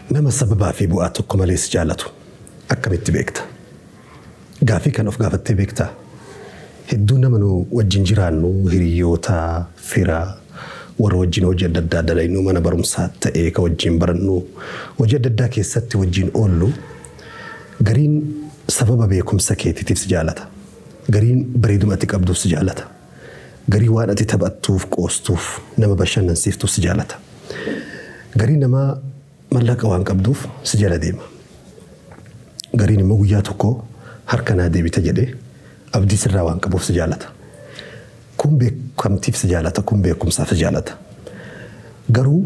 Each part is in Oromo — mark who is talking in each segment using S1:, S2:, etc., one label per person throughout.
S1: nama sababaa fi bu'aa tokko malees jaalatu akkamitti beekta? Gaafii kan of gaafattee beektaa? Hedduu nama nu wajjin jiraannu hiriyoota, firaa, warra wajjin hojii adda addaa dalagnuu mana barumsaa ta'ee ka wajjin barannu hojii adda addaa keessatti wajjin oollu gariin sababa beekumsa keetiitiif si jaalata. Gariin bareeduma ati qabduuf si jaalata. Garii waan ati taphattuuf qoostuuf nama bashannansiiftuuf si jaalata. Garii nama mallaqa waan qabduuf si jala deema. Gariin immoo guyyaa tokko harka naa deebita jedhee abdii sirraa waan qabuuf si jaalata. Kun beekamtiif si jaalata, kun beekumsaaf si jaalata. Garuu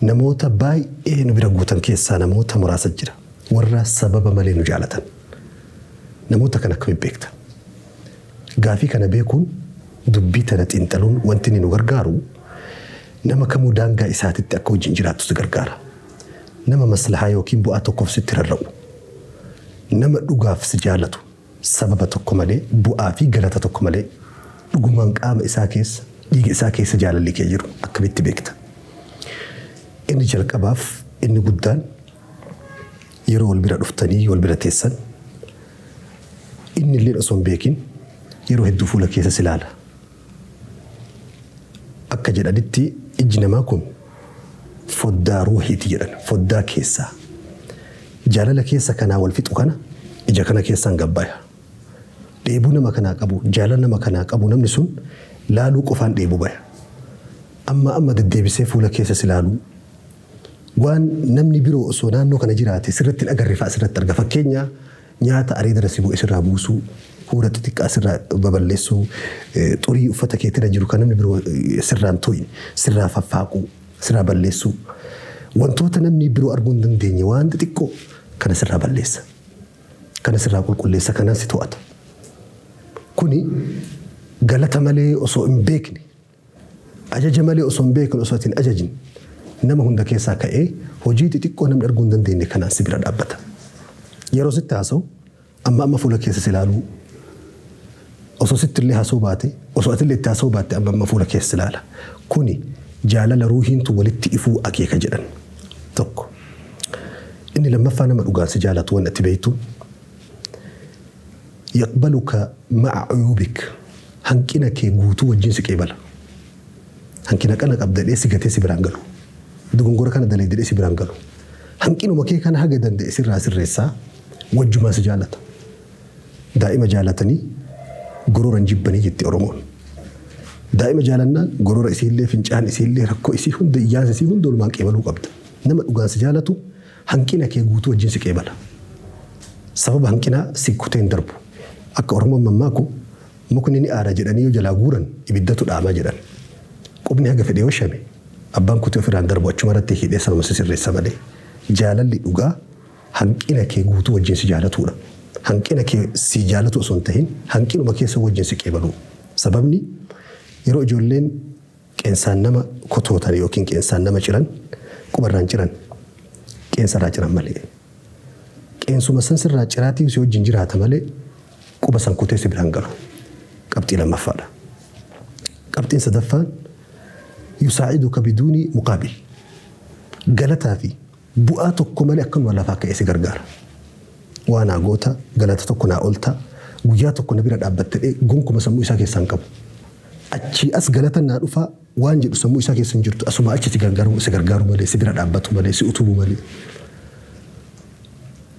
S1: namoota baay'ee nu bira guutan keessaa namoota muraasa jira. Warra sababa malee nu jaalatan. Namoota kan akkamitti beekta? Gaafii kana beekuun dubbii tana xiinxaluun wanti inni nu gargaaru nama kamuu daangaa isaatitti akka wajjin jiraattu si gargaara. Nama maslahaa yookiin bu'aa tokkoof sitti rarra'u. Nama dhugaaf si jaalatu sababa tokko malee bu'aa fi galata tokko malee dhugumaan qaama isaa keessa dhiiga isaa keessa jaalalli kee jiru akkamitti beekta? Inni jalqabaaf inni guddaan yeroo wal bira dhuftanii wal bira teessan inni illee osoo hin beekin yeroo hedduu fuula keessa si ilaala. Akka jedhanitti ijji namaa kun foddaa ruuhiiti jedhan, foddaa keessaa. Jaalala keessa kanaa wal fixu kana ija kana keessaan gabbaaya. Dheebuu nama kanaa qabu, jaalala nama kanaa qabu namni sun laaluu qofaan dheebuu baya. Amma deddeebisee fuula keessa si ilaaluu waan namni biroo osoo naannoo kana jiraate sirriitti agarre fa'a sirriitti arga. Fakkeenya nyaata areeda si bu'e sirraa buusuu, huura xixiqqaa sirraa baballeessuu, xurii uffata keetirra jiru kan namni biroo sirraan to'in, sirraa faffaaquu, sirraa balleessuu. Wantoota namni biroo arguu hin dandeenye waan xixiqqoo kana sirraa balleessa. Kana sirraa qulqulleessa, kanaan si to'ata. Kuni galata malee osoo hin beekne, ajaja malee osoo hin beekne osoo hin ajajin nama hunda keessaa ka'ee hojii xixiqqoo namni arguu hin dandeenye kanaan si bira dhaabbata. Yeroo sitti haasa'u amma fuula keessa si ilaaluu osoo sitti illee haasa'uu baate osoo ati illee itti haasa'uu baatte amma fuula keessa si ilaala. Kuni jaalala ruuhiintu walitti ifuu akeeka jedhan tokko. Inni lammaffaa nama dhugaan si jaalatu waan ati beektu yaqbaluka ma'a uyuubik hanqina kee guutuu wajjin si qeebala. Hanqina kana qabdadhee si gatee si biraan galu. Dogongora kana daleedee si biraan galu. Hanqinuma kee kana haga danda'e sirraa sirreessaa wajjumaa si jaalata. Daa'ima jaalatanii gororaan jibbanii jetti Oromoon. Daa'ima jaalannaan gorora isiillee fincaan isiillee rakkoo isii hunda iyyaasa isii hunda olumaan qeebaluu qabda. Nama dhugaan si jaalatu hanqina kee guutuu wajjin si qeebala. Sababa hanqinaa si kuteen darbu. Akka Oromoon mammaaku mukni ni aara jedhanii yoo jalaa guuran ibiddatu dhaamaa jedhan. Qubni haga fedhee washame abbaan kutee ofirraan darbu achuma irratti hidhee sanuma sirreessa malee. Jaalalli dhugaa hanqina kee guutuu wajjin si jaalatudha. Hanqina kee si jaalatu osoo hin tahin hanqinuma keessa wajjin si qeebalu. Sababni yeroo ijoolleen qeensaan nama kotootan yookiin qeensaan nama ciran qubarraan ciran qeensarraa ciran malee. Qeensuma san sirraa ciraatii si wajjin jiraata malee quba san kutee si biraan galu. Qabxii lammaffaadha. Qabxiin sadaffaan yusaa'iduka biduuni muqaabil. Galataa fi bu'aa tokko malee akkanuma lafaa ka'ee si gargaara. Waan agoota galata tokko naa ooltaa guyyaa tokko na bira dhaabbattee gonkuma sammuu isaa keessaan qabu. Achi as galata naa dhufaa waan jedhu sammuu isaa keessa hin jirtu asuma achi si gargaaru malee si bira dhaabbatu malee si utubuu malee.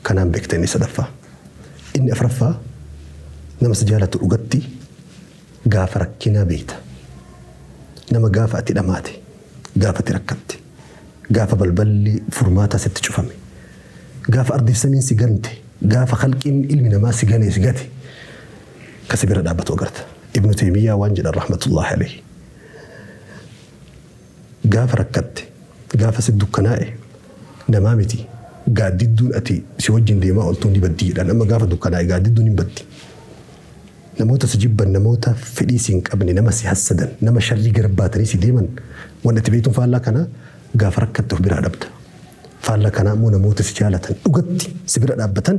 S1: Kanaan beekta inni sadaffaa. Inni afuraffaa nama si jaalatu dhugatti gaafa rakkinaa beekta. Nama gaafa ati dhamaate, gaafa ati rakkatte, gaafa balballi furmaataa sitti cufame, gaafa ardiif samiin si gante, gaafa khalqiin ilmi namaa si ganee si gate kasi bira dhaabbatu agarta. Ibnu Taymiyyaa waan jedhan rahmatullahi alayhi. Gaafa rakkatte, gaafa si dukkanaa'e namaa miti. Gaaddidduun ati si wajjin deemaa ooltuun ni baddi jedhan. Amma gaafa dukkanaa'e gaaddidduun hin baddi. Namoota si jibban, namoota fedhii si hin qabne, nama si hassadan, nama sharrii garbaatanii si deeman waan ati beektuun faallaa kana gaafa rakkatte of biraa dhabda. Faallaa kanaa immoo namoota si jaalatan dhugatti si bira dhaabbatan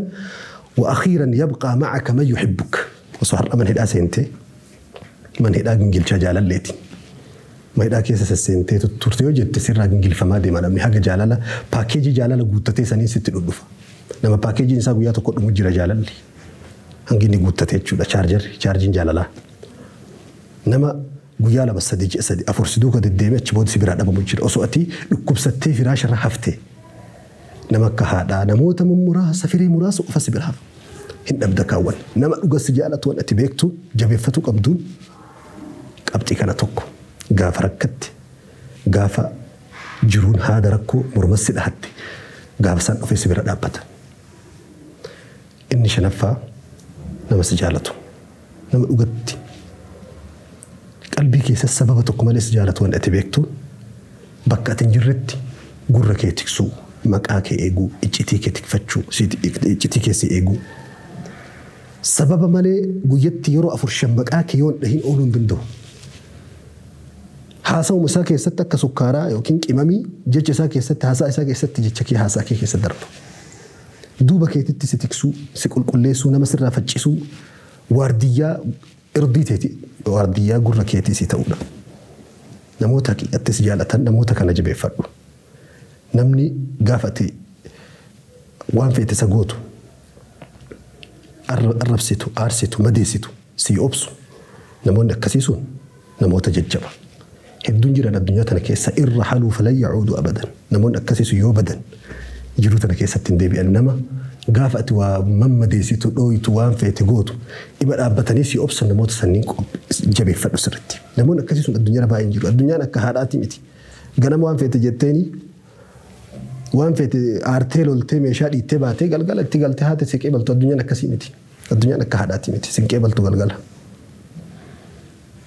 S1: wa akhiiran yabqaa ma'aka man yuhibbuk. Osoo har'a man hidhaa seentee man hidhaa gingilchaa jaalalleeti. ما يدا كيس سسنتي تورتيو جت سيرا جنجل فما دي ما نمني حاجة جالالة باكيجي جالالة قوتتي سنين ست الألوفة نما باكيجي نسا قويا تقول مجرى جالالي هنجيني قوتتي تشودا شارجين جالالة نما قويا لا بس سدي أفرسدوك الديمة تبود سبيرات أبو مجرى أسوأتي لكبستي فراش رحفتي نما كهذا نموت من مراه سفري مراس وفسبرها هن أبدا كون نما أقص جالة وأن أتبيكتو جبيفتو قبدون قبتي كان توكو غاف ركت غاف جرون هذا ركو مرمسد حتى غاف سان في سبير دابت إني شنفا نما سجالته نما أقتي قلبي كيس السبب تقوم سجالة وأن أتبيكتو بكات جرتي غركيتك سو مقاك إيجو إجتيكتك فتشو إجتيكسي إيجو سبب مالي قيت يرو أفرشم مقاك يون لهين أولون دندو حاسا ومساكي ستة كسكارا يوكين إمامي جيش ساكي ستة حاسا ساكي ستة جيشكي حاسا كي ستدرب دوبا كي تتسيتكسو سيكول كليسو نمسر فتشسو واردية إرديتي واردية قركيتي سيتونا نموتك التسجالة نموتك نجبي فرق نمني قافتي وان في تساقوتو الربسيتو آرسيتو مديسيتو سي أوبسو نمون كسيسون نموت ججبا هدون جيران الدنيا تنكيسا إرحلوا فلن يعودوا أبدا نمون كسيسو يوبدا جيرو تنكيسا تندبي أنما قافت ومن مديسيتو دويتو وان في تقوتو إبا أبتني سي أوبسو نموت سنين جبي فرق سرتي نمون كسيسون الدنيا رباين جيرو الدنيا نكهاراتي ميتي قنم وان في تجتيني وان في ارتيل التيمي شادي تباتي قلقل تيغلتي هاتي سيقبل تو الدنيا نكسيمتي الدنيا نكهاداتي متي سيقبل تو قلقل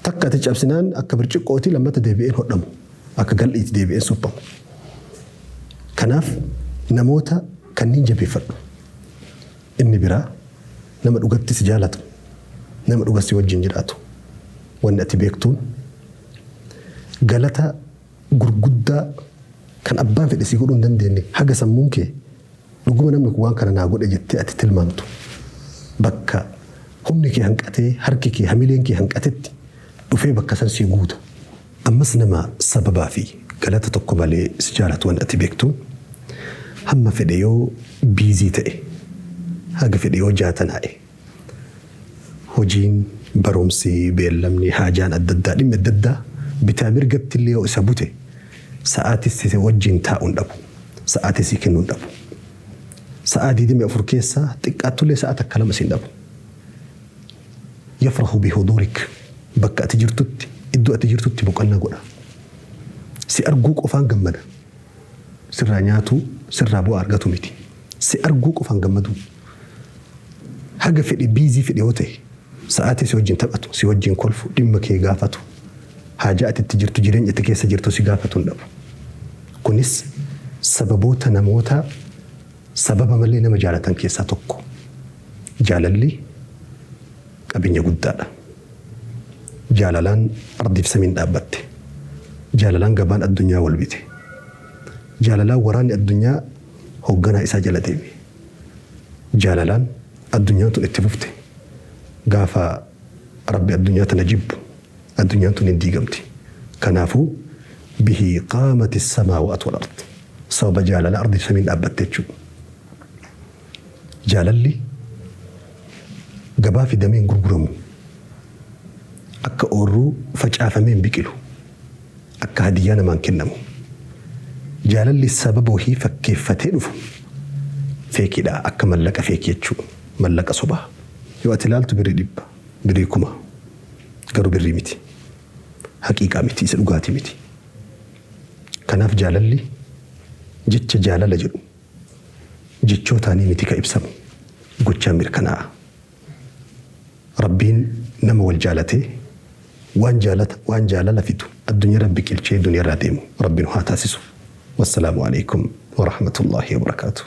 S1: تكا تجابسنان اكا برچقوتي لما تديبين هدم اكا قلقي تديبين سوبم كناف نموتا كنين جبي فرد اني برا نما دوغتي سجالته نما دوغسي وجين جراتو وان اتبيكتون غلطا غرغدا كان أبان في السيقولون دندني حاجة سمونك نقوم نملك وان كان ناقول أجت أتتل مامتو بكا هم نكى هنكتة حركة هميلينك هنكتت وفي بكا سنسيقود أما سنما سببا في كلا تتقبل سجارة وان أتبيكتو هم في ديو بيزي تأي حاجة في ديو جاتنا أي هجين برومسي بيلمني حاجان الددا لم الددا بتامر قبت اللي وسابوته ساعاتي سيوجين تاون دبو ساعاتي سيكنون دبو ساعاتي دي مفركيسا تقاتو لي ساعتك كلام سين دبو يفرح بحضورك بك اتجرتت ادو اتجرتت بقنا غدا سي ارغوق وفان غمدا سرانياتو سرابو ارغتو ميتي سي ارغوق وفان غمدو حاجه في بيزي في ديوتي ساعاتي سيوجين تباتو سيوجين كولفو ديمكي غافتو حاجات التجرت جيرين يتكيس جرتو سيغافة النبو كونس سببوتا نموتا سبب ملي نما جالتان كيسا توكو جالالي قبين يقودادا جالالان أرضي في سمين دابت جالالان قبان الدنيا والبيتي جالالان وراني الدنيا هوغانا إسا جالتيبي جالالان الدنيا تنتبفتي قافا ربي الدنيا تنجيب الدنيا تندي قمتي كنافو به قامت السماوات والأرض صوب جال الأرض سمين أبتتشو جال اللي قبا في دمين قرقرمو أكا أورو فجأة فمين بكيلو أكا هديانا من كنمو جال اللي السبب وهي فكيف فتنفو فيكي لا أكا ملك فيكي يتشو ملك صبا يواتلالتو بري ديبا بريكما قروا بالريمتي حقيقة متي سلوغاتي متي كناف جالالي جتش جالال جرو جتشو تاني متي كإبسم قوتشا مركنا ربين نمو والجالتي وان جالال فيتو الدنيا ربك الشي دنيا راديمو ربنا هاتاسسو والسلام عليكم ورحمة الله وبركاته